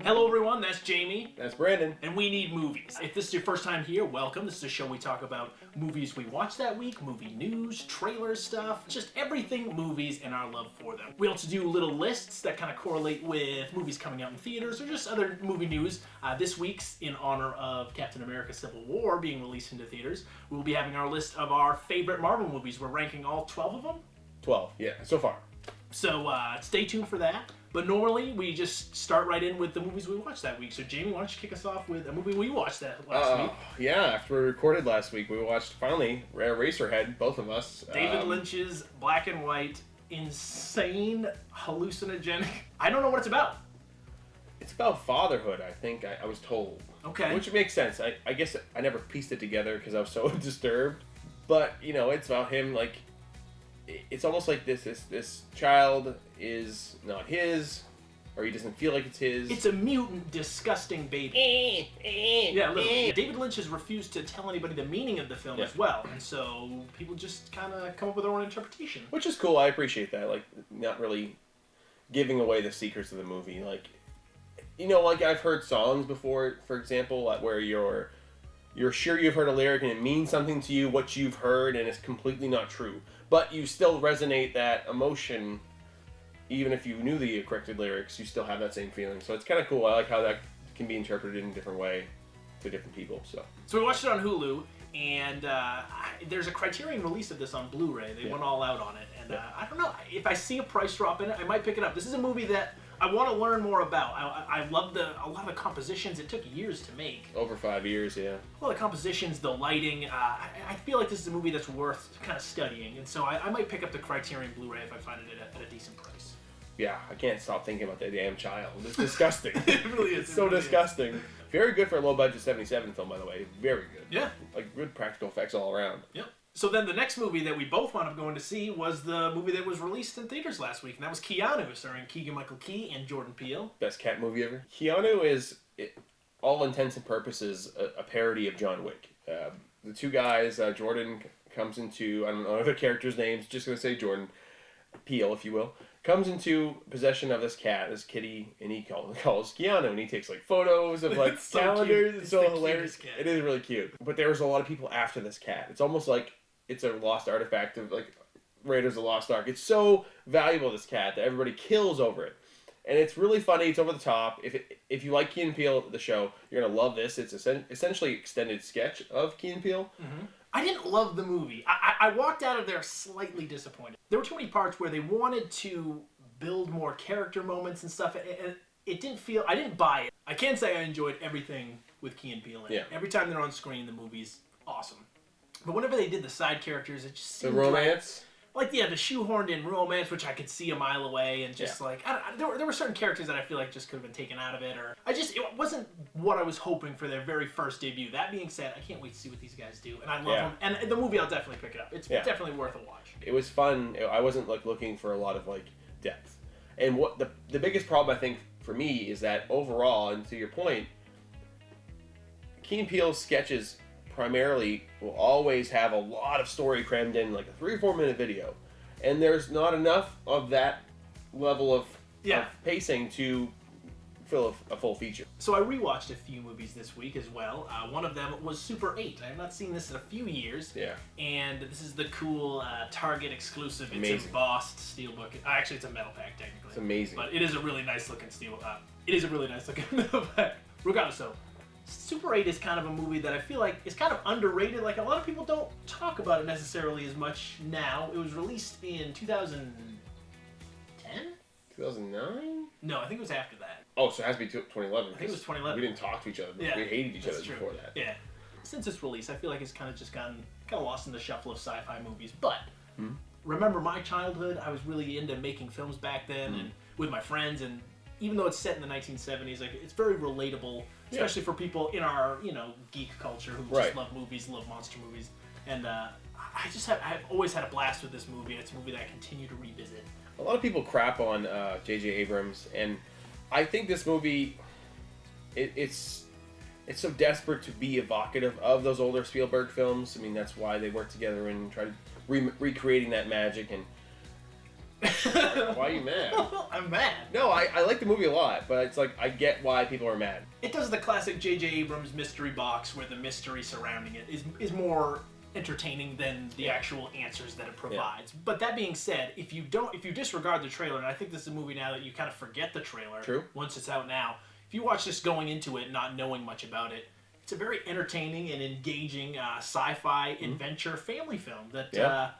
Hello everyone, that's Jamie. That's Brandon. And we need movies. If this is your first time here, welcome. This is a show we talk about movies we watched that week, movie news, trailer stuff, just everything movies and our love for them. We also do little lists that kind of correlate with movies coming out in theaters or just other movie news. This week's in honor of Captain America Civil War being released into theaters. We'll be having our list of our favorite Marvel movies. We're ranking all 12 of them. 12, yeah, so far. So stay tuned for that. But normally, we just start right in with the movies we watched that week. So, Jamie, why don't you kick us off with a movie we watched that last week? Yeah, after we recorded last week, we watched, finally, Eraserhead, both of us. David Lynch's black and white, insane, hallucinogenic. I don't know what it's about. It's about fatherhood, I think, I was told. Okay. Which makes sense. I guess I never pieced it together because I was so disturbed. But, you know, it's about him, like, it's almost like this child is not his, or he doesn't feel like it's his. It's a mutant, disgusting baby. Yeah, literally. David Lynch has refused to tell anybody the meaning of the film as well, and so people just kind of come up with their own interpretation. Which is cool. I appreciate that. Like, not really giving away the secrets of the movie. Like, you know, like I've heard songs before, for example, where you're sure you've heard a lyric and it means something to you, what you've heard, and it's completely not true. But you still resonate that emotion, even if you knew the corrected lyrics, you still have that same feeling. So it's kind of cool. I like how that can be interpreted in a different way to different people. So we watched it on Hulu, and there's a Criterion release of this on Blu-ray. They went all out on it, and I don't know. If I see a price drop in it, I might pick it up. This is a movie that I want to learn more about. I love a lot of the compositions. It took years to make. Over 5 years, yeah. Well, the compositions, the lighting. I feel like this is a movie that's worth kind of studying, and so I might pick up the Criterion Blu-ray if I find it at a decent price. Yeah, I can't stop thinking about that damn child. It's disgusting. It really is. It's so disgusting. Very good for a low-budget 77 film, by the way. Very good. Yeah. Like, good practical effects all around. Yep. So then the next movie that we both wound up going to see was the movie that was released in theaters last week, and that was Keanu, starring Keegan-Michael Key and Jordan Peele. Best cat movie ever. Keanu is, all intents and purposes, a parody of John Wick. The two guys, Jordan comes into, I don't know the characters' names, just going to say Jordan Peele, if you will, comes into possession of this cat, this kitty, and he calls Keanu, and he takes like photos of like calendars. It's so hilarious. It is really cute. But there was a lot of people after this cat. It's almost like it's a lost artifact of like Raiders of the Lost Ark. It's so valuable, this cat, that everybody kills over it. And it's really funny. It's over the top. If you like Key and Peele, the show, you're going to love this. It's essentially an extended sketch of Key and Peele. Mm-hmm. I didn't love the movie. I walked out of there slightly disappointed. There were too many parts where they wanted to build more character moments and stuff, and it didn't feel... I didn't buy it. I can say I enjoyed everything with Key and Peele in it. Every time they're on screen, the movie's awesome. But whenever they did the side characters, it just seemed... The romance? Like, the shoehorned in romance, which I could see a mile away, and just there were certain characters that I feel like just could have been taken out of it, or it wasn't what I was hoping for their very first debut. That being said, I can't wait to see what these guys do, and I love them. And the movie, I'll definitely pick it up. It's definitely worth a watch. It was fun. I wasn't like looking for a lot of like depth, and what the biggest problem I think for me is that overall, and to your point, Key and Peele's sketches primarily will always have a lot of story crammed in like a 3 or 4 minute video, and there's not enough of that level of pacing to fill a full feature. So I rewatched a few movies this week as well. One of them was Super 8. I have not seen this in a few years. Yeah. And this is the cool Target exclusive. It's amazing. embossed steelbook. Actually, it's a metal pack technically. It's amazing. But it is a really nice looking metal pack. Regardless, so Super 8 is kind of a movie that I feel like is kind of underrated. Like, a lot of people don't talk about it necessarily as much now. It was released in 2010? 2009? No, I think it was after that. Oh, so it has to be 2011. I think it was 2011. We didn't talk to each other. Yeah, we hated each other true. before that. Yeah. Since its release, I feel like it's kind of just gotten lost in the shuffle of sci-fi movies. But remember my childhood? I was really into making films back then and with my friends, and even though it's set in the 1970s, like, it's very relatable, especially for people in our, geek culture who just love movies, love monster movies. And I've always had a blast with this movie, and it's a movie that I continue to revisit. A lot of people crap on J.J. Abrams, and I think this movie, it's so desperate to be evocative of those older Spielberg films. I mean, that's why they work together and try to recreating that magic. And Why are you mad? I'm mad. No, I like the movie a lot, but it's like I get why people are mad. It does the classic J.J. Abrams mystery box where the mystery surrounding it is more entertaining than the actual answers that it provides. Yeah. But that being said, if you disregard the trailer, and I think this is a movie now that you kind of forget the trailer. True. Once it's out now, if you watch this going into it not knowing much about it, it's a very entertaining and engaging sci-fi adventure family film that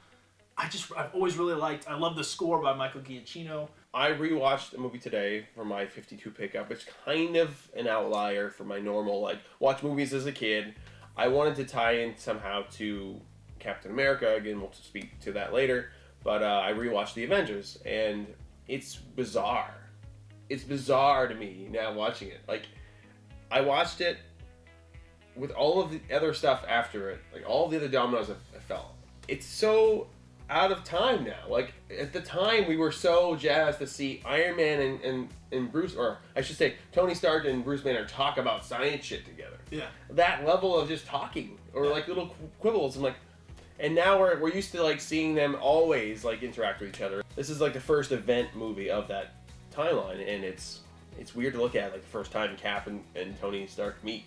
I've always really liked. I love the score by Michael Giacchino. I rewatched the movie today for my 52 pickup. It's kind of an outlier for my normal, watch movies as a kid. I wanted to tie in somehow to Captain America. Again, we'll speak to that later. But I rewatched The Avengers, and it's bizarre. It's bizarre to me now watching it. I watched it with all of the other stuff after it. All the other dominoes I fell. It's so out of time now. At the time, we were so jazzed to see Iron Man and Bruce, or I should say, Tony Stark and Bruce Banner talk about science shit together. Yeah. That level of just talking, or little quibbles, and now we're used to seeing them always interact with each other. This is the first event movie of that timeline, and it's weird to look at the first time Cap and Tony Stark meet.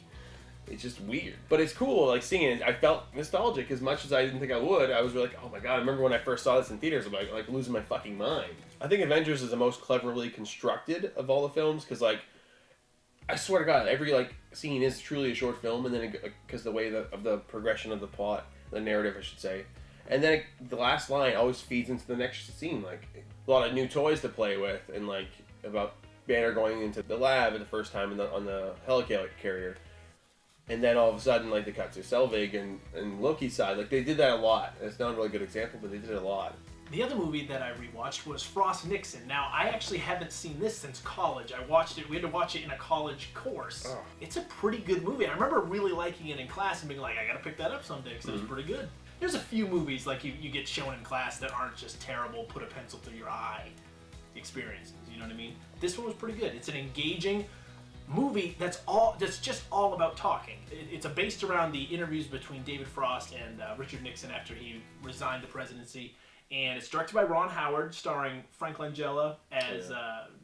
It's just weird, but it's cool. Seeing it, I felt nostalgic as much as I didn't think I would. I was really oh my god! I remember when I first saw this in theaters. I'm like losing my fucking mind. I think Avengers is the most cleverly constructed of all the films because I swear to God, every scene is truly a short film, and then because the way of the progression of the plot, the narrative, I should say, and then the last line always feeds into the next scene. A lot of new toys to play with, and about Banner going into the lab at the first time on the helicarrier. And then all of a sudden, they cut to Selvig and Loki's side. They did that a lot. It's not a really good example, but they did it a lot. The other movie that I rewatched was Frost Nixon. Now, I actually haven't seen this since college. I watched it. We had to watch it in a college course. Oh. It's a pretty good movie. I remember really liking it in class and being like, I gotta pick that up someday because it was pretty good. There's a few movies you get shown in class that aren't just terrible, put a pencil through your eye experiences. You know what I mean? This one was pretty good. It's an engaging movie that's just all about talking. It's based around the interviews between David Frost and Richard Nixon after he resigned the presidency, and it's directed by Ron Howard, starring Frank Langella as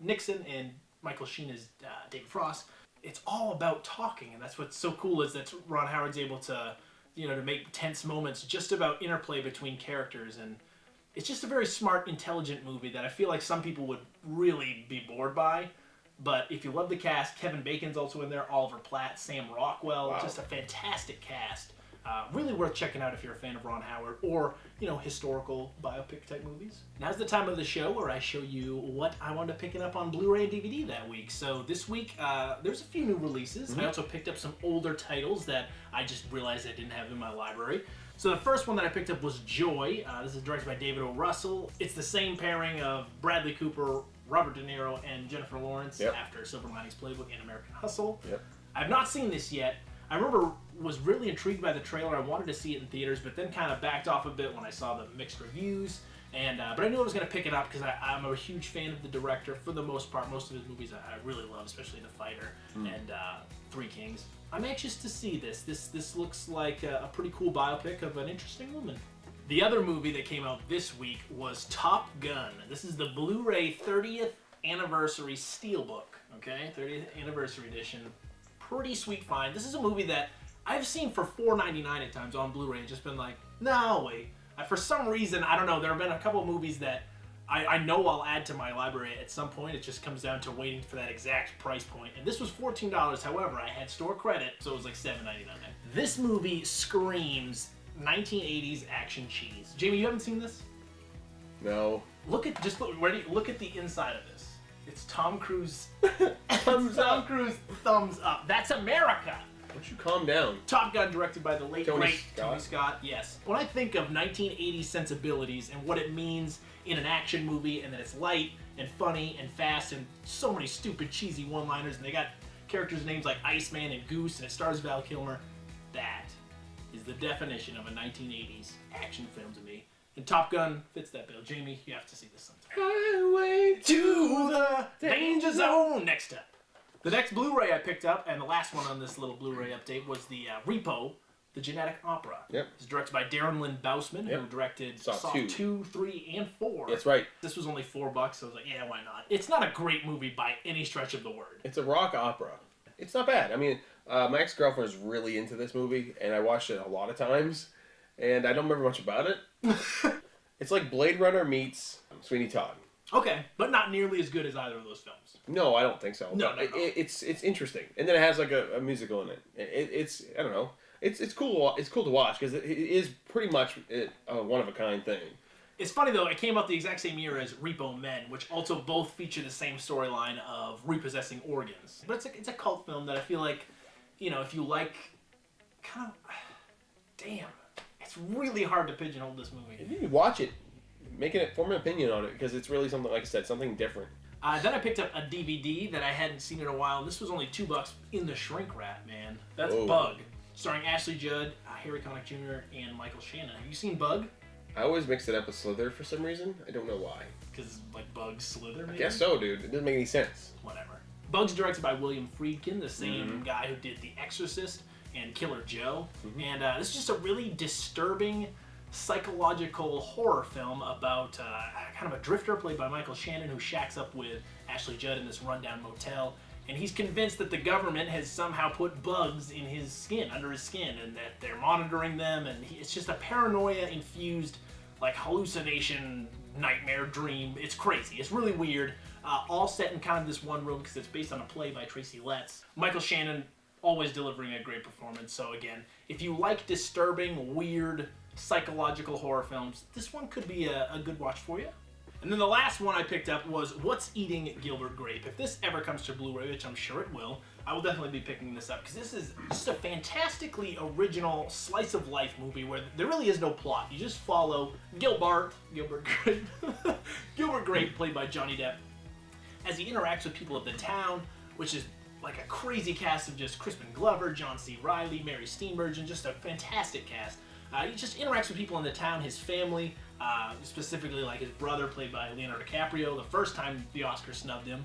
Nixon and Michael Sheen as David Frost. It's all about talking, and that's what's so cool is that Ron Howard's able to to make tense moments just about interplay between characters, and it's just a very smart, intelligent movie that I feel like some people would really be bored by. But if you love the cast, Kevin Bacon's also in there, Oliver Platt, Sam Rockwell, wow. Just a fantastic cast. Really worth checking out if you're a fan of Ron Howard or, historical biopic type movies. Now's the time of the show where I show you what I wound up picking up on Blu-ray and DVD that week. So this week, there's a few new releases. Mm-hmm. I also picked up some older titles that I just realized I didn't have in my library. So the first one that I picked up was Joy. This is directed by David O. Russell. It's the same pairing of Bradley Cooper, Robert De Niro, and Jennifer Lawrence after Silver Linings Playbook and American Hustle. Yep. I've not seen this yet. I remember was really intrigued by the trailer. I wanted to see it in theaters, but then kind of backed off a bit when I saw the mixed reviews. And but I knew I was going to pick it up because I'm a huge fan of the director for the most part. Most of his movies I really love, especially The Fighter and Three Kings. I'm anxious to see this. This looks like a pretty cool biopic of an interesting woman. The other movie that came out this week was Top Gun. This is the Blu-ray 30th Anniversary Steelbook, okay? 30th Anniversary Edition. Pretty sweet find. This is a movie that I've seen for $4.99 at times on Blu-ray and just been like, no, I'll wait. For some reason, I don't know, there have been a couple of movies that I know I'll add to my library at some point. It just comes down to waiting for that exact price point. And this was $14. However, I had store credit, so it was like $7.99. This movie screams 1980s action cheese. Jamie, you haven't seen this? No. Look at the inside of this. It's Tom Cruise. Thumbs up. Tom Cruise, thumbs up. That's America. Why don't you calm down? Top Gun, directed by the late, great Scott. Tony Scott. Yes. When I think of 1980s sensibilities and what it means in an action movie, and that it's light and funny and fast and so many stupid, cheesy one-liners, and they got characters' names like Iceman and Goose, and it stars Val Kilmer, that is the definition of a 1980s action film to me. And Top Gun fits that bill. Jamie, you have to see this sometime. Highway To the danger zone. Next up. The next Blu-ray I picked up, and the last one on this little Blu-ray update, was the Repo, The Genetic Opera. Yep. It's directed by Darren Lynn Bousman, who directed Saw 2, 3, and 4. That's right. This was only $4, so I was like, yeah, why not? It's not a great movie by any stretch of the word. It's a rock opera. It's not bad. I mean, my ex-girlfriend was really into this movie, and I watched it a lot of times, and I don't remember much about it. It's like Blade Runner meets Sweeney Todd. Okay, but not nearly as good as either of those films. No, I don't think so. No. It's interesting, and then it has like a musical in it. It's I don't know. It's cool. It's cool to watch because it is pretty much a one of a kind thing. It's funny though. It came out the exact same year as Repo Men, which also both feature the same storyline of repossessing organs. But it's a cult film that I feel like, if you like, kind of, damn, it's really hard to pigeonhole this movie. You watch it, form an opinion on it because it's really something, like I said, something different. Then I picked up a DVD that I hadn't seen in a while. This was only $2 in the shrink wrap, man. That's Whoa. Bug, starring Ashley Judd, Harry Connick Jr., and Michael Shannon. Have you seen Bug? I always mix it up with Slither for some reason. I don't know why. Because, like, Bug Slither, maybe? I guess so, dude. It doesn't make any sense. Whatever. Bug's directed by William Friedkin, the same guy who did The Exorcist and Killer Joe. And this is just a really disturbing psychological horror film about kind of a drifter played by Michael Shannon who shacks up with Ashley Judd in this rundown motel. And he's convinced that the government has somehow put bugs in his skin, under his skin, and that they're monitoring them. And it's just a paranoia-infused, like, hallucination, nightmare, dream. It's crazy. It's really weird. All set in kind of this one room because it's based on a play by Tracy Letts. Michael Shannon always delivering a great performance. So again, if you like disturbing, weird, psychological horror films, this one could be a good watch for you. And then the last one I picked up was What's Eating Gilbert Grape. If this ever comes to Blu-ray, which I'm sure it will, I will definitely be picking this up because this is just a fantastically original slice of life movie where there really is no plot. You just follow Gilbert Grape, Gilbert Grape, played by Johnny Depp, as he interacts with people of the town, which is like a crazy cast of just Crispin Glover, John C. Reilly, Mary Steenburgen, just a fantastic cast. He just interacts with people in the town, his family, specifically like his brother, played by Leonardo DiCaprio, the first time the Oscar snubbed him,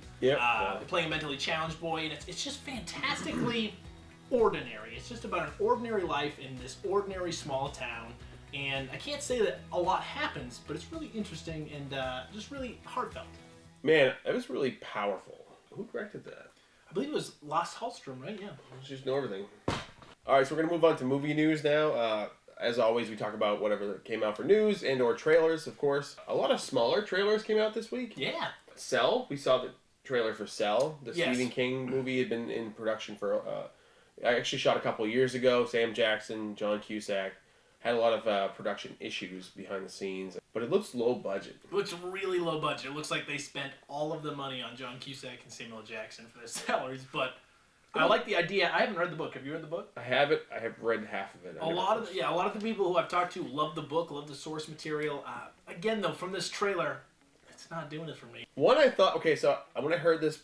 playing a mentally challenged boy, and it's just fantastically ordinary. It's just about an ordinary life in this ordinary small town, and I can't say that a lot happens, but it's really interesting and just really heartfelt. Man, that was really powerful. Who directed that? I believe it was Lasse Hallström, right? Yeah. Just know everything. All right, so we're going to move on to movie news now. As always, we talk about whatever came out for news and or trailers, of course. A lot of smaller trailers came out this week. Yeah. Cell, we saw the trailer for Cell. The Yes. Stephen King movie had been in production for, I actually shot a couple of years ago. Sam Jackson, John Cusack. Had a lot of production issues behind the scenes. But it looks low budget. It looks really low budget. It looks like they spent all of the money on John Cusack and Samuel Jackson for their salaries, but I like the idea. I haven't read the book. Have you read the book? I have it. I have read half of it. A lot of the people who I've talked to love the book, love the source material. Again, though, from this trailer, it's not doing it for me. One I thought, okay, so when I heard this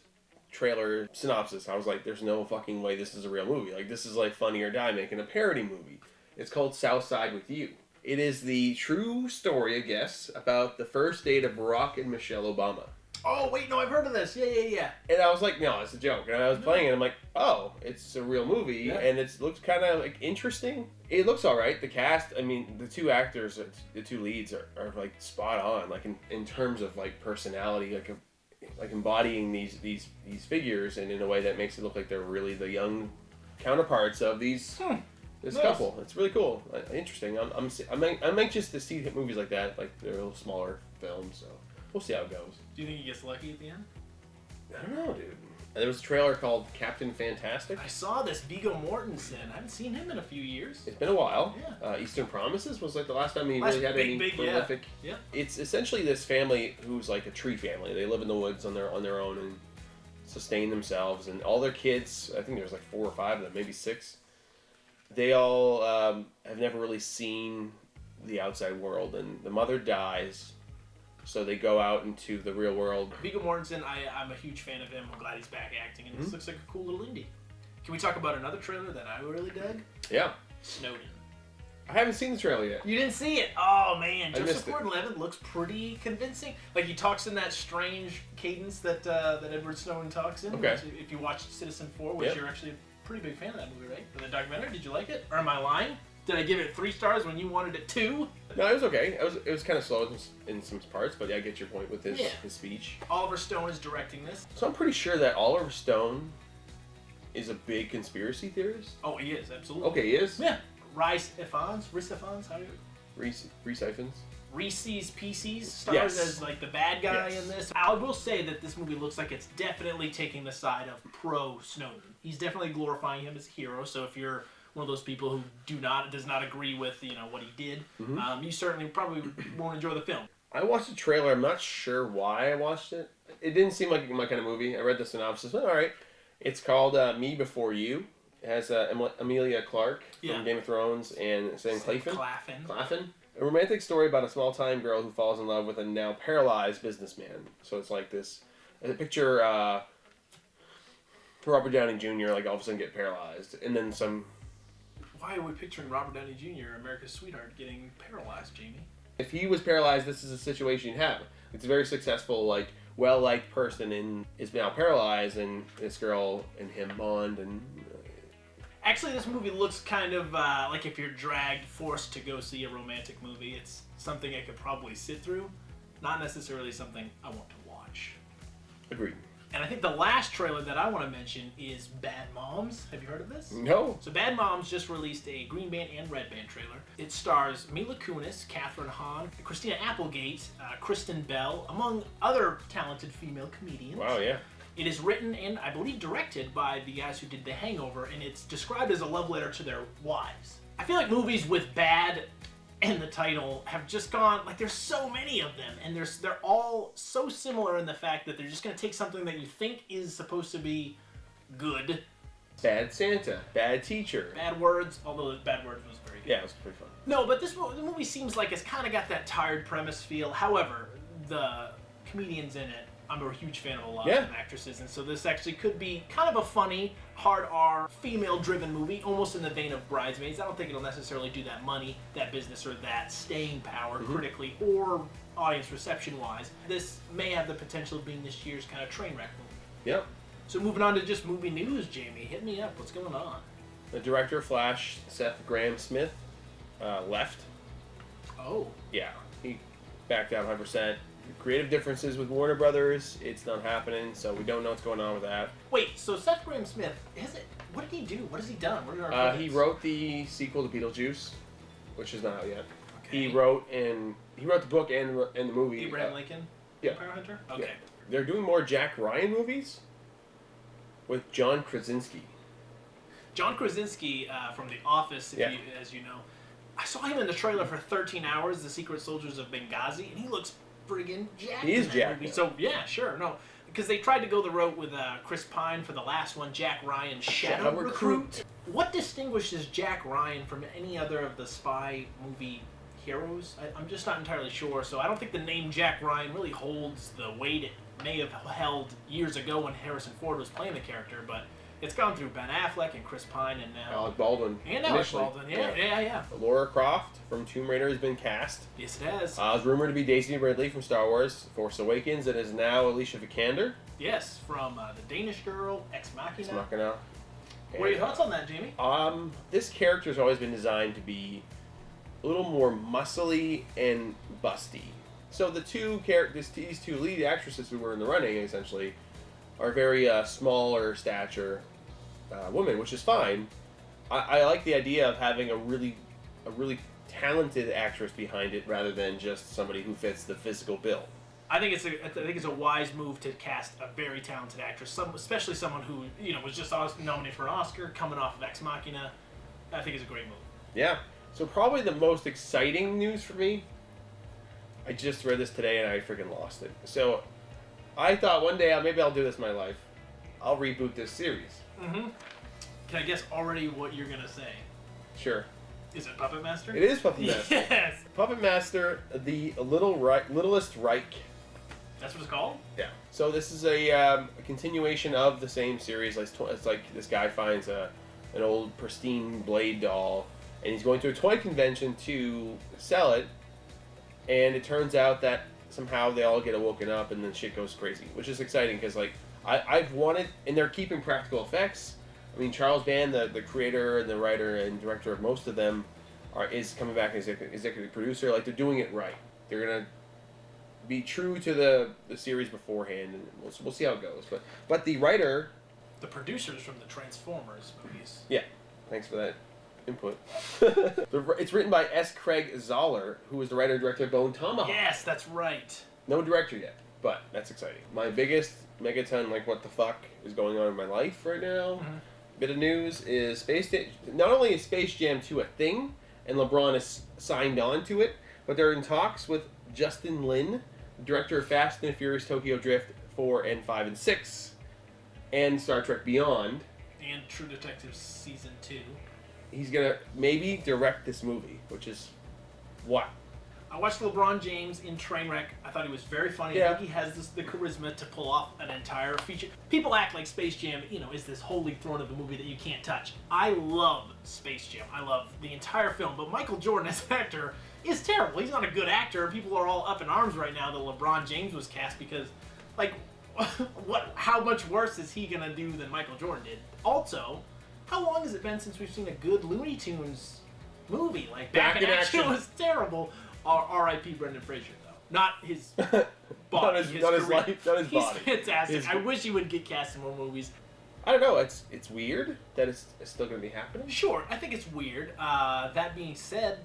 trailer synopsis, I was like, there's no fucking way this is a real movie. Like, this is like Funny or Die making a parody movie. It's called Southside with You. It is the true story, I guess, about the first date of Barack and Michelle Obama. Oh, wait, no, I've heard of this. Yeah. And I was like, no, it's a joke. And I was playing it, I'm like, oh, it's a real movie, and it looks kind of like interesting. It looks all right. The cast, I mean, the two actors, the two leads are like spot on, like in terms of like personality, like embodying these figures, and in a way that makes it look like they're really the young counterparts of this couple. It's really cool, interesting. I'm anxious to see movies like that, like they're a little smaller films. So we'll see how it goes. Do you think he gets lucky at the end? I don't know, dude. And there was a trailer called Captain Fantastic. I saw this. Viggo Mortensen. I haven't seen him in a few years. It's been a while. Yeah. Eastern Promises was like the last time he really had any prolific. Yeah. It's essentially this family who's like a tree family. They live in the woods on their own and sustain themselves. And all their kids, I think there's like 4 or 5 of them, maybe 6. They all have never really seen the outside world. And the mother dies. So they go out into the real world. Viggo Mortensen, I'm a huge fan of him. I'm glad he's back acting, and this looks like a cool little indie. Can we talk about another trailer that I really dug? Yeah. Snowden. I haven't seen the trailer yet. You didn't see it? Oh, man. I Joseph Gordon-Levitt looks pretty convincing. Like, he talks in that strange cadence that Edward Snowden talks in. Okay. If you watched Citizen 4, which you're actually a pretty big fan of that movie, right? For the documentary, did you like it? Or am I lying? Did I give it 3 stars when you wanted it 2? No, it was okay. It was kind of slow in some parts, but yeah, I get your point with his speech. Oliver Stone is directing this. So I'm pretty sure that Oliver Stone is a big conspiracy theorist. Oh, he is, absolutely. Okay, he is? Yeah. Rhys Ifans, how do you... Reese Ifans? Reese's Pieces stars as like the bad guy in this. I will say that this movie looks like it's definitely taking the side of pro Snowden. He's definitely glorifying him as a hero. So if you're one of those people who does not agree with what he did, you certainly probably won't enjoy the film. I watched the trailer. I'm not sure why I watched it. It didn't seem like my kind of movie. I read the synopsis. All right, it's called Me Before You. It has Emilia Clarke from Game of Thrones and Sam Claflin. A romantic story about a small-time girl who falls in love with a now paralyzed businessman. So it's like this. Picture Robert Downey Jr. like all of a sudden get paralyzed, and then some. Why are we picturing Robert Downey Jr., America's sweetheart, getting paralyzed, Jamie? If he was paralyzed, this is a situation you'd have. It's a very successful, like, well-liked person and is now paralyzed, and this girl and him bond and. Actually, this movie looks kind of like if you're forced to go see a romantic movie. It's something I could probably sit through, not necessarily something I want to watch. Agreed. And I think the last trailer that I want to mention is Bad Moms. Have you heard of this? No. So Bad Moms just released a Green Band and Red Band trailer. It stars Mila Kunis, Kathryn Hahn, Christina Applegate, Kristen Bell, among other talented female comedians. Wow, yeah. It is written and, I believe, directed by the guys who did The Hangover, and it's described as a love letter to their wives. I feel like movies with bad in the title have just gone, like, there's so many of them, and they're all so similar in the fact that they're just going to take something that you think is supposed to be good. Bad Santa, Bad Teacher. Bad Words, although Bad Words was very good. Yeah, it was pretty fun. No, but the movie seems like it's kind of got that tired premise feel. However, the comedians in it, I'm a huge fan of a lot of them actresses, and so this actually could be kind of a funny, hard R, female-driven movie, almost in the vein of Bridesmaids. I don't think it'll necessarily do that money, that business, or that staying power critically or audience reception-wise. This may have the potential of being this year's kind of train wreck movie. Yep. So moving on to just movie news, Jamie. Hit me up. What's going on? The director of Flash, Seth Grahame-Smith, left. Oh. Yeah, he backed out 100%. Creative differences with Warner Brothers, it's not happening, so we don't know what's going on with that. Wait, so Seth Grahame-Smith, what did he do? What has he done? What are he wrote the sequel to Beetlejuice, which is not out yet. Okay. He wrote the book and the movie. Abraham Lincoln? Yeah. Empire Hunter? Okay. Yeah. They're doing more Jack Ryan movies with John Krasinski. John Krasinski from The Office, as you know. I saw him in the trailer for 13 Hours, The Secret Soldiers of Benghazi, and he looks friggin' jacked. He is jacked. So, yeah, sure, no. Because they tried to go the route with Chris Pine for the last one, Jack Ryan, Shadow Recruit. What distinguishes Jack Ryan from any other of the spy movie heroes? I'm just not entirely sure, so I don't think the name Jack Ryan really holds the weight it may have held years ago when Harrison Ford was playing the character, but it's gone through Ben Affleck and Chris Pine and now... Alec Baldwin. And Alec Baldwin, yeah. Laura Croft from Tomb Raider has been cast. Yes, it has. It's rumored to be Daisy Ridley from Star Wars, Force Awakens. It is now Alicia Vikander. Yes, from The Danish Girl, Ex Machina. Ex Machina. What are your thoughts on that, Jamie? This character has always been designed to be a little more muscly and busty. So the these two lead actresses who were in the running, essentially, are very smaller stature women, which is fine. I like the idea of having a really talented actress behind it rather than just somebody who fits the physical bill. I think it's a wise move to cast a very talented actress, especially someone who was just nominated for an Oscar, coming off of Ex Machina. I think it's a great move. Yeah. So probably the most exciting news for me. I just read this today and I freaking lost it. So I thought one day maybe I'll do this in my life. I'll reboot this series. Mm-hmm. Can I guess already what you're gonna say? Sure. Is it Puppet Master? It is Puppet Master. Yes. Puppet Master, the Littlest Reich. That's what it's called? Yeah. So this is a continuation of the same series. It's like this guy finds an old pristine Blade doll, and he's going to a toy convention to sell it, and it turns out that somehow they all get woken up and then shit goes crazy, which is exciting because I've wanted, and they're keeping practical effects. I mean, Charles Band, the creator and the writer and director of most of them, is coming back as executive producer. Like, they're doing it right. They're gonna be true to the series beforehand, and we'll see how it goes. But the writer, the producers from the Transformers movies. yeah, thanks for that input. It's written by S. Craig Zoller, who was the writer and director of Bone Tomahawk. Yes, that's right. No director yet, but that's exciting. My biggest megaton, like, what the fuck is going on in my life right now? Mm-hmm. Bit of news is not only is Space Jam 2 a thing, and LeBron is signed on to it, but they're in talks with Justin Lin, director of Fast and Furious Tokyo Drift 4 and 5 and 6, and Star Trek Beyond. And True Detective Season 2. He's gonna maybe direct this movie, which is what? I watched LeBron James in Trainwreck. I thought he was very funny. Yeah. I think he has the charisma to pull off an entire feature. People act like Space Jam, is this holy throne of a movie that you can't touch. I love Space Jam. I love the entire film. But Michael Jordan as an actor is terrible. He's not a good actor. People are all up in arms right now that LeBron James was cast because, like, how much worse is he gonna do than Michael Jordan did? Also, how long has it been since we've seen a good Looney Tunes movie? Like, Back in Action was terrible. R.I.P. Brendan Fraser, though. Not his body. not his life, not his He's body. fantastic. I wish he would get cast in more movies. I don't know. It's weird that it's still going to be happening. Sure, I think it's weird. That being said,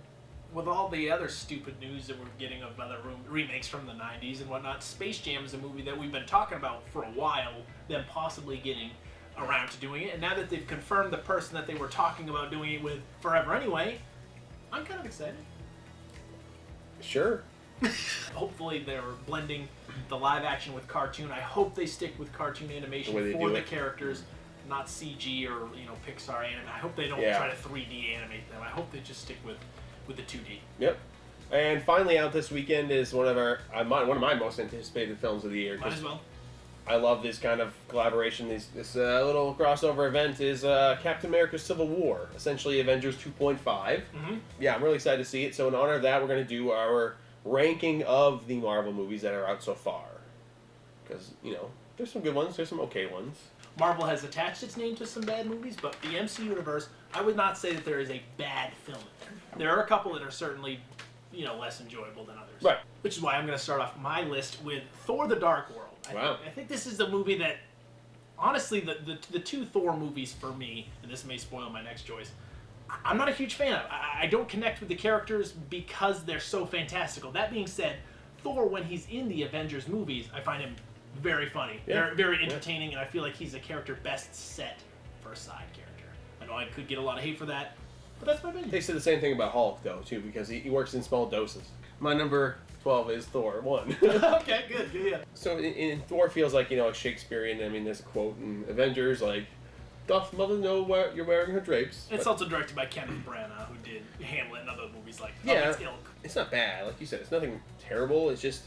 with all the other stupid news that we're getting of other remakes from the 90s and whatnot, Space Jam is a movie that we've been talking about for a while, them possibly getting around to doing it. And now that they've confirmed the person that they were talking about doing it with forever anyway, I'm kind of excited. Sure. Hopefully they're blending the live action with cartoon. I hope they stick with cartoon animation for the characters, not CG or Pixar anime. I hope they don't try to 3D animate them. I hope they just stick with the 2D. Yep. And finally out this weekend is one of my most anticipated films of the year. Might as well. I love this kind of collaboration. This little crossover event is Captain America Civil War, essentially Avengers 2.5. Mm-hmm. Yeah, I'm really excited to see it. So in honor of that, we're going to do our ranking of the Marvel movies that are out so far. Because, there's some good ones, there's some okay ones. Marvel has attached its name to some bad movies, but the MC universe, I would not say that there is a bad film in there. There are a couple that are certainly, less enjoyable than others. Right. Which is why I'm going to start off my list with Thor: The Dark World. I think this is the movie that, honestly, the two Thor movies for me, and this may spoil my next choice, I'm not a huge fan of. I don't connect with the characters because they're so fantastical. That being said, Thor, when he's in the Avengers movies, I find him very funny, very, very entertaining, and I feel like he's a character best set for a side character. I know I could get a lot of hate for that, but that's my opinion. They said the same thing about Hulk, though, too, because he works in small doses. My number 12 is Thor 1. Okay, good, yeah. So in Thor feels like, Shakespearean. I mean, there's a quote in Avengers like, "Doth mother know where you're wearing her drapes?" It's also directed by Kenneth Branagh, who did Hamlet and other movies like its ilk. It's not bad. Like you said, it's nothing terrible. It's just,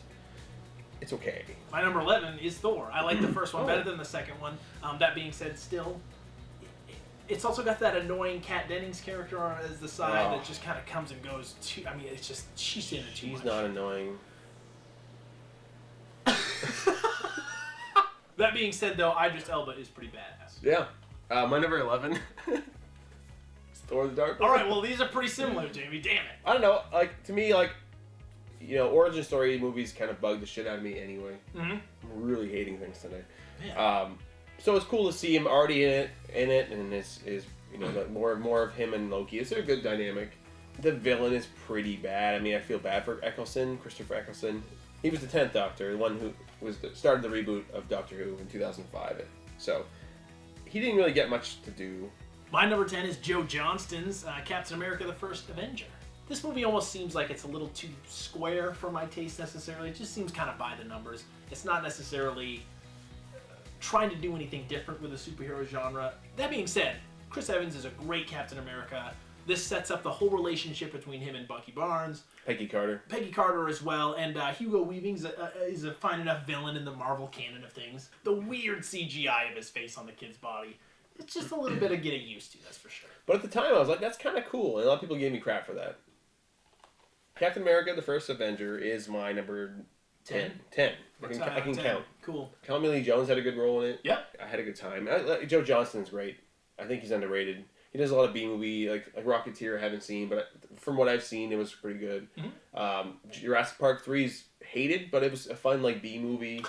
it's okay. My number 11 is Thor. I like the first one better than the second one. That being said, still, it's also got that annoying Kat Dennings character on it as the side that just kind of comes and goes. It's just, she's in it too much. She's not annoying. That being said, though, Idris Elba is pretty badass. Yeah. My number 11 is Thor: The Dark World. All right, well, these are pretty similar, Jamie. Damn it. I don't know. Like, to me, origin story movies kind of bug the shit out of me anyway. Mm-hmm. I'm really hating things today. Yeah. So it's cool to see him already in it, and is more of him and Loki. It's a good dynamic. The villain is pretty bad. I mean, I feel bad for Christopher Eccleston. He was the 10th Doctor, the one who started the reboot of Doctor Who in 2005. So he didn't really get much to do. My number 10 is Joe Johnston's Captain America: The First Avenger. This movie almost seems like it's a little too square for my taste necessarily. It just seems kind of by the numbers. It's not necessarily trying to do anything different with the superhero genre. That being said, Chris Evans is a great Captain America. This sets up the whole relationship between him and Bucky Barnes. Peggy Carter as well, and Hugo Weaving is a fine enough villain in the Marvel canon of things. The weird CGI of his face on the kid's body, it's just a little bit of getting used to, that's for sure. But at the time I was like, that's kind of cool, and a lot of people gave me crap for that. Captain America: The First Avenger is my number 10. I can count. Cool. Tommy Lee Jones had a good role in it. Yep. I had a good time. Joe Johnston's great. I think he's underrated. He does a lot of B-movie, like Rocketeer I haven't seen, but from what I've seen, it was pretty good. Mm-hmm. Jurassic Park 3's hated, but it was a fun like B movie.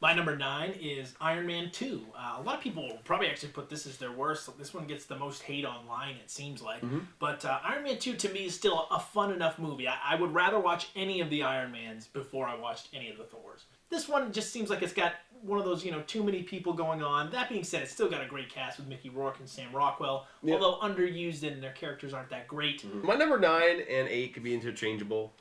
My number 9 is Iron Man 2. A lot of people will probably actually put this as their worst. This one gets the most hate online, it seems like. Mm-hmm. But Iron Man 2 to me is still a fun enough movie. I would rather watch any of the Iron Mans before I watched any of the Thors. This one just seems like it's got one of those, too many people going on. That being said, it's still got a great cast with Mickey Rourke and Sam Rockwell, although underused and their characters aren't that great. Mm-hmm. My number 9 and 8 could be interchangeable.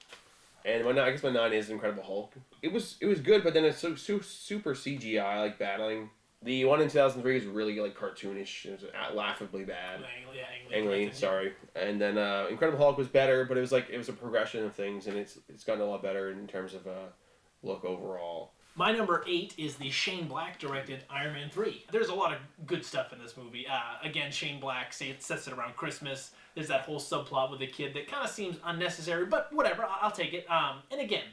And I guess my 9 is Incredible Hulk. It was good, but then it's so super CGI, like battling. The one in 2003 is really like cartoonish. It was laughably bad. Ang Lee, sorry. And then Incredible Hulk was better, but it was a progression of things, and it's gotten a lot better in terms of look overall. My number 8 is the Shane Black directed Iron Man 3. There's a lot of good stuff in this movie. Again, Shane Black sets it around Christmas. There's that whole subplot with the kid that kind of seems unnecessary, but whatever, I'll take it. And again,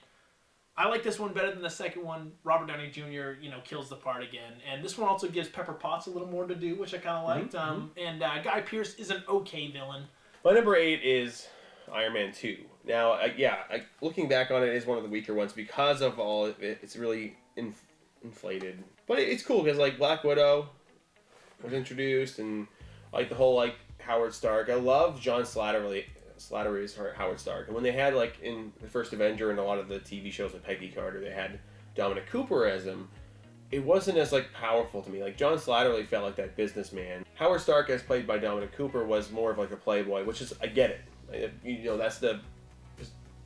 I like this one better than the second one. Robert Downey Jr., kills the part again. And this one also gives Pepper Potts a little more to do, which I kind of liked. And Guy Pearce is an okay villain. My number 8 is Iron Man 2. Now, looking back on it, is one of the weaker ones because of all of it. It's really inflated. But it's cool because, like, Black Widow was introduced, and, like, the whole, like, Howard Stark. I love John Slattery's Howard Stark. And when they had, like, in the first Avenger and a lot of the TV shows with Peggy Carter, they had Dominic Cooper as him. It wasn't as, like, powerful to me. Like, John Slattery felt like that businessman. Howard Stark, as played by Dominic Cooper, was more of, like, a playboy, which is, I get it.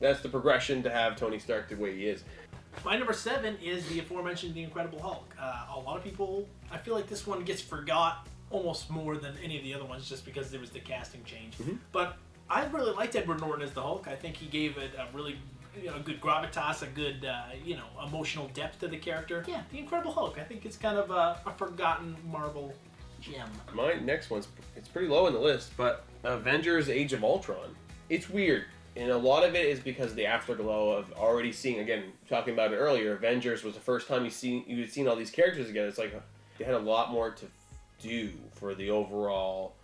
That's the progression to have Tony Stark the way he is. My number 7 is the aforementioned The Incredible Hulk. A lot of people, I feel like this one gets forgot almost more than any of the other ones just because there was the casting change. Mm-hmm. But I really liked Edward Norton as the Hulk. I think he gave it a really good gravitas, a good emotional depth to the character. Yeah, The Incredible Hulk. I think it's kind of a forgotten Marvel gem. My next one's it's pretty low in the list, but Avengers: Age of Ultron. It's weird. And a lot of it is because of the afterglow of already seeing, again, talking about it earlier, Avengers was the first time you had seen all these characters again. It's like they had a lot more to do for the overall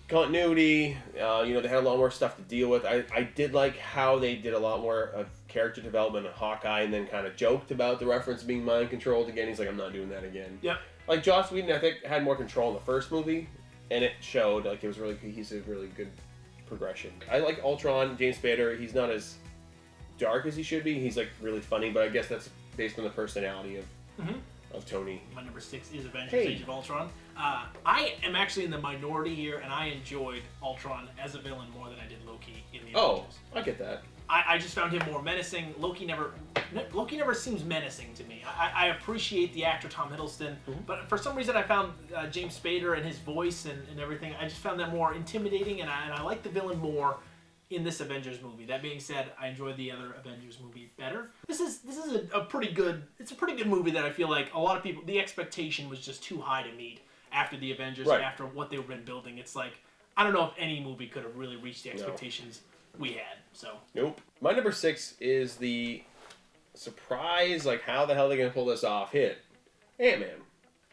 continuity. They had a lot more stuff to deal with. I did like how they did a lot more of character development of Hawkeye, and then kind of joked about the reference being mind controlled again. He's like, I'm not doing that again. Yeah. Like Joss Whedon, I think, had more control in the first movie, and it showed. Like, it was really cohesive, really good progression. I like Ultron, James Spader. He's not as dark as he should be. He's like really funny, but I guess that's based on the personality of Tony. My number 6 is Avengers: Age of Ultron. I am actually in the minority here, and I enjoyed Ultron as a villain more than I did Loki in the Avengers. I get that. I just found him more menacing. Loki never seems menacing to me. I appreciate the actor Tom Hiddleston, but for some reason I found James Spader and his voice and everything, I just found that more intimidating, and I like the villain more in this Avengers movie. That being said, I enjoyed the other Avengers movie better. This is a pretty good movie that I feel like a lot of people, the expectation was just too high to meet after the Avengers and after what they've been building. It's like, I don't know if any movie could have really reached the expectations we had. So nope. My number 6 is the surprise, like how the hell are they gonna pull this off hit. Ant-Man.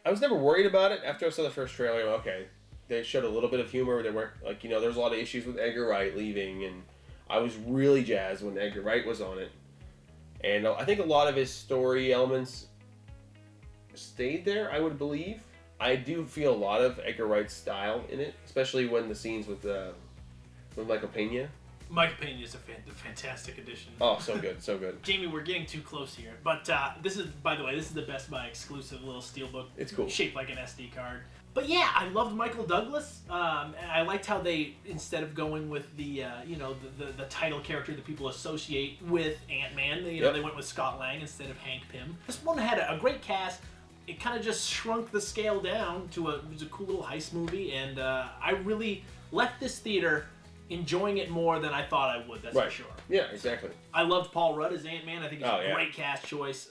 I was never worried about it. After I saw the first trailer, okay, they showed a little bit of humor. They weren't like, there was a lot of issues with Edgar Wright leaving, and I was really jazzed when Edgar Wright was on it. And I think a lot of his story elements stayed there, I would believe. I do feel a lot of Edgar Wright's style in it, especially when the scenes with Michael Pena. Michael Pena is a fantastic addition. Oh, so good, so good. Jamie, we're getting too close here, but this is the Best Buy exclusive little steelbook. It's cool, shaped like an SD card. But yeah, I loved Michael Douglas. And I liked how they, instead of going with the the title character that people associate with Ant-Man, they went with Scott Lang instead of Hank Pym. This one had a great cast. It kind of just shrunk the scale down to it was a cool little heist movie, and I really left this theater enjoying it more than I thought I would, that's for sure. Yeah, exactly. I loved Paul Rudd as Ant-Man. I think he's a great cast choice.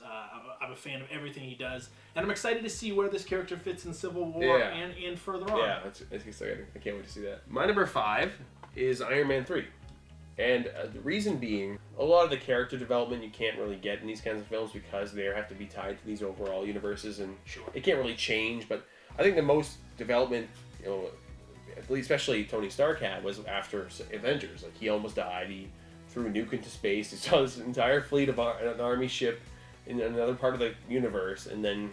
I'm a fan of everything he does. And I'm excited to see where this character fits in Civil War and further on. Yeah, it's exciting. I can't wait to see that. My number 5 is Iron Man 3. And the reason being, a lot of the character development you can't really get in these kinds of films because they have to be tied to these overall universes, and it can't really change. But I think the most development, I believe especially Tony Stark had was after Avengers. Like he almost died. He threw a nuke into space. He saw this entire fleet of an army ship in another part of the universe, and then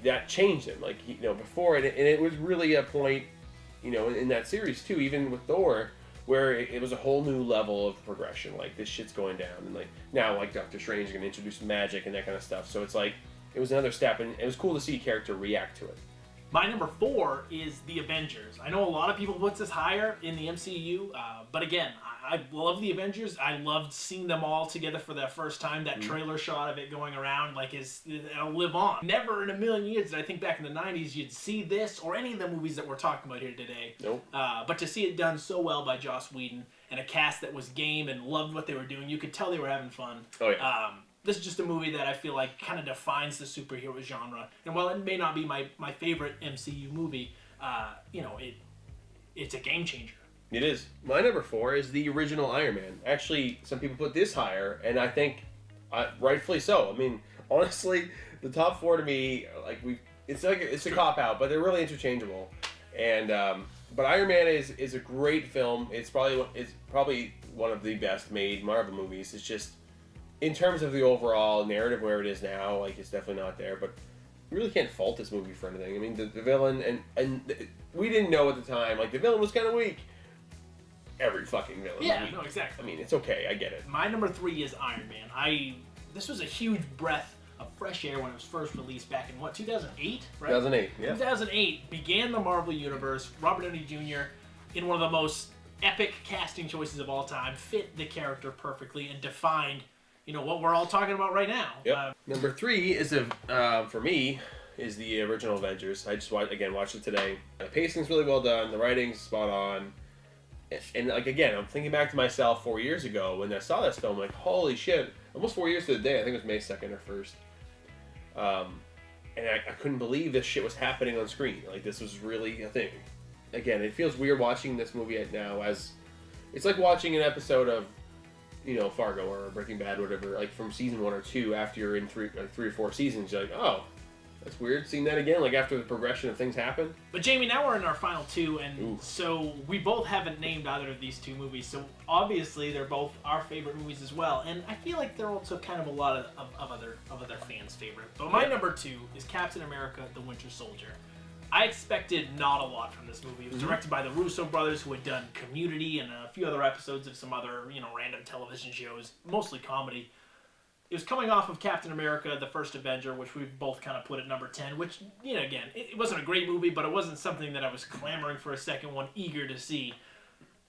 that changed him. Like before, and it was really a point, in that series too. Even with Thor, where it was a whole new level of progression. Like this shit's going down, and like now, like Doctor Strange is going to introduce magic and that kind of stuff. So it's like it was another step, and it was cool to see a character react to it. My number 4 is The Avengers. I know a lot of people put this higher in the MCU, but again, I love The Avengers. I loved seeing them all together for that first time. That trailer shot of it going around, like, it'll live on. Never in a million years did I think back in the 90s you'd see this or any of the movies that we're talking about here today. Nope. But to see it done so well by Joss Whedon and a cast that was game and loved what they were doing, you could tell they were having fun. Oh, yeah. This is just a movie that I feel like kind of defines the superhero genre. And while it may not be my favorite MCU movie, it's a game changer. It is. My number 4 is the original Iron Man. Actually, some people put this higher, and I think rightfully so. I mean, honestly, the top 4 to me, it's a cop out, but they're really interchangeable. And but Iron Man is a great film. It's probably one of the best made Marvel movies. It's just, in terms of the overall narrative where it is now, like, it's definitely not there, but you really can't fault this movie for anything. I mean, the villain, and we didn't know at the time, like, the villain was kind of weak. Every fucking villain. Yeah, no, exactly. I mean, it's okay, I get it. My number 3 is Iron Man. This was a huge breath of fresh air when it was first released back in, 2008? Right? 2008, yeah. 2008 began the Marvel Universe. Robert Downey Jr., in one of the most epic casting choices of all time, fit the character perfectly and defined what we're all talking about right now. Yep. Number 3 is for me, is the original Avengers. I just watched it today. The pacing's really well done. The writing's spot on. And like, again, I'm thinking back to myself 4 years ago when I saw this film. Like, holy shit! Almost 4 years to the day. I think it was May 2nd or 1st. And I couldn't believe this shit was happening on screen. Like, this was really a thing. Again, it feels weird watching this movie now, as it's like watching an episode of Fargo or Breaking Bad, whatever, like from season 1 or 2. After you're in 3 or 4 seasons, you're like, oh, that's weird seeing that again, like after the progression of things happen. But Jamie, now we're in our final 2, and Ooh. So we both haven't named either of these 2 movies, so obviously they're both our favorite movies as well, and I feel like they're also kind of a lot of other fans' favorite. But my number 2 is Captain America: The Winter Soldier. I expected not a lot from this movie. It was directed by the Russo brothers, who had done Community and a few other episodes of some other, random television shows, mostly comedy. It was coming off of Captain America: The First Avenger, which we've both kind of put at number 10, which, again, it wasn't a great movie, but it wasn't something that I was clamoring for a second one, eager to see.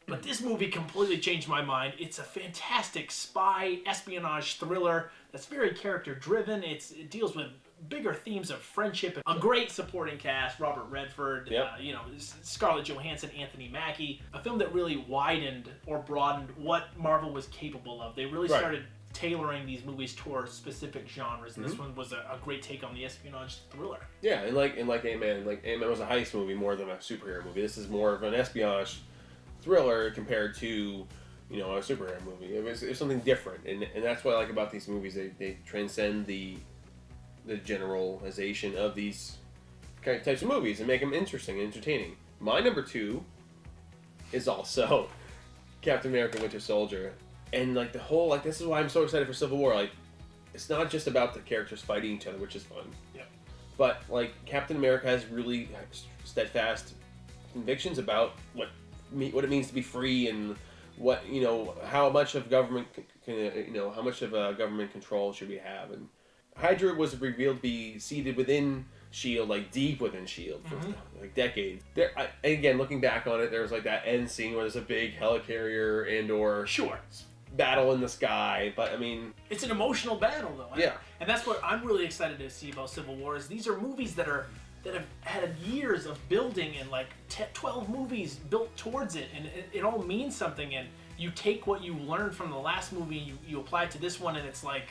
But this movie completely changed my mind. It's a fantastic spy, espionage thriller that's very character-driven. It deals with bigger themes of friendship. A great supporting cast: Robert Redford, yep. Scarlett Johansson, Anthony Mackie. A film that really widened or broadened what Marvel was capable of. They really started tailoring these movies towards specific genres, and this one was a great take on the espionage thriller. Yeah, and like Ant-Man, Ant-Man was a heist movie more than a superhero movie. This is more of an espionage thriller compared to a superhero movie. It was something different, and that's what I like about these movies. They transcend the generalization of these types of movies and make them interesting and entertaining. My number 2 is also Captain America: Winter Soldier. And like the whole, this is why I'm so excited for Civil War. Like, it's not just about the characters fighting each other, which is fun. Yeah. But like Captain America has really steadfast convictions about what it means to be free, and what how much of government how much of government control should we have. And Hydra was revealed to be seated within S.H.I.E.L.D., like deep within S.H.I.E.L.D. for like decades. Again, looking back on it, there was like that end scene where there's a big helicarrier and/or battle in the sky, but I mean, it's an emotional battle though. Yeah. And that's what I'm really excited to see about Civil War. Is these are movies that have had years of building, and like 12 movies built towards it, and it all means something. And you take what you learned from the last movie, you apply it to this one, and it's like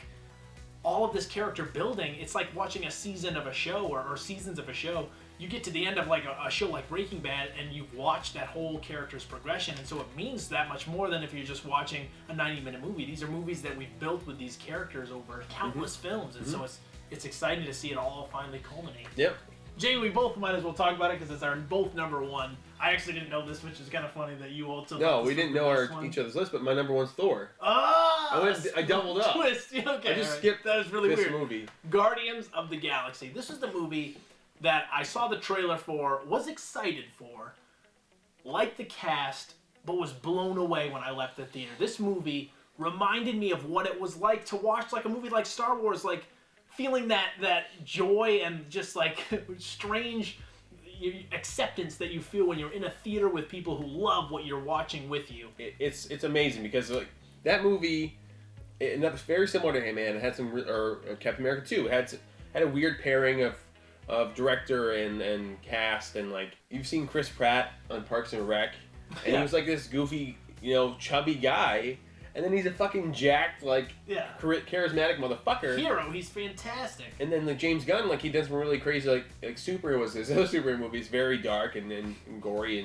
all of this character building. It's like watching a season of a show or seasons of a show. You get to the end of like a show like Breaking Bad, and you've watched that whole character's progression, and so it means that much more than if you're just watching a 90-minute movie. These are movies that we've built with these characters over countless films, and so it's exciting to see it all finally culminate. Yep. Jamie, we both might as well talk about it because it's our both number one. I actually didn't know this, which is kind of funny that you also. No, we didn't know each other's list, but my number one's Thor. Oh! I doubled up. Twist. Okay, I just skipped that was really this weird. movie. Guardians of the Galaxy. This is the movie that I saw the trailer for, was excited for, liked the cast, but was blown away when I left the theater. This movie reminded me of what it was like to watch like a movie like Star Wars, like feeling that joy and just like strange acceptance that you feel when you're in a theater with people who love what you're watching with you. It's amazing because like that movie, very similar to Ant-Man. It had some, or Captain America 2, had a weird pairing of director and cast, and like you've seen Chris Pratt on Parks and Rec, and he was like this goofy, chubby guy. And then he's a fucking jacked, like, charismatic motherfucker. Hero, he's fantastic. And then, like, James Gunn, like, he does some really crazy, like superheroes. His other superhero movies, very dark and gory.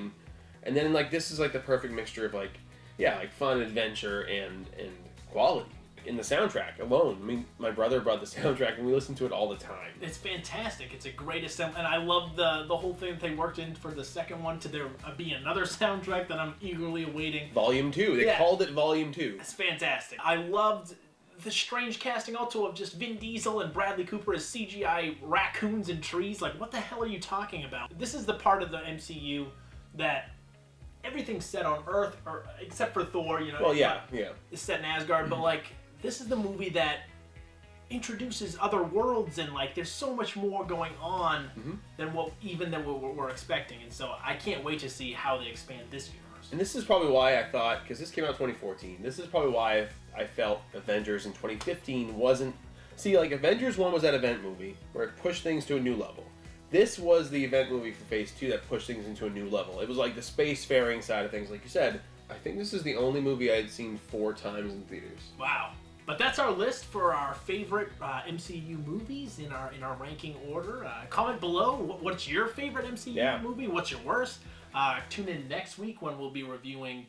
And then, like, this is, like, the perfect mixture of, like, fun, adventure, and quality. In the soundtrack alone. I mean, my brother brought the soundtrack, and we listen to it all the time. It's fantastic. It's a great assembly. And I love the whole thing that they worked in for the second one to there be another soundtrack that I'm eagerly awaiting. Volume 2. They called it Volume 2. It's fantastic. I loved the strange casting also of just Vin Diesel and Bradley Cooper as CGI raccoons and trees. Like, what the hell are you talking about? This is the part of the MCU that everything's set on Earth, or except for Thor, Well, it's set in Asgard, but like, this is the movie that introduces other worlds, and like there's so much more going on than what we're expecting, and so I can't wait to see how they expand this universe. And this is probably why I thought, because this came out in 2014, this is probably why I felt Avengers in 2015 wasn't... See, like, Avengers 1 was that event movie where it pushed things to a new level. This was the event movie for Phase 2 that pushed things into a new level. It was like the spacefaring side of things, like you said. I think this is the only movie I had seen 4 times in theaters. Wow. But that's our list for our favorite MCU movies in our ranking order. Comment below what's your favorite MCU movie, what's your worst. Tune in next week when we'll be reviewing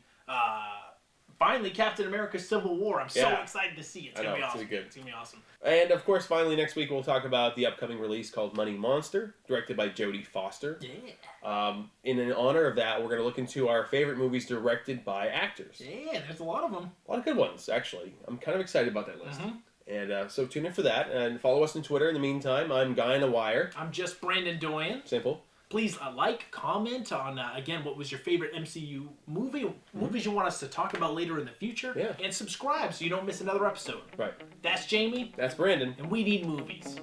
finally Captain America Civil War. I'm so excited to see it. It's going to be awesome. It's going to be awesome. And of course, finally next week we'll talk about the upcoming release called Money Monster, directed by Jodie Foster. Yeah. In honor of that, we're going to look into our favorite movies directed by actors. Yeah, there's a lot of them. A lot of good ones, actually. I'm kind of excited about that list. And so tune in for that, and follow us on Twitter in the meantime. I'm Guy in a Wire. I'm just Brandon Doyen. Simple. Please comment on, again, what was your favorite MCU movie, movies you want us to talk about later in the future, and subscribe so you don't miss another episode. Right. That's Jamie. That's Brandon. And we need movies.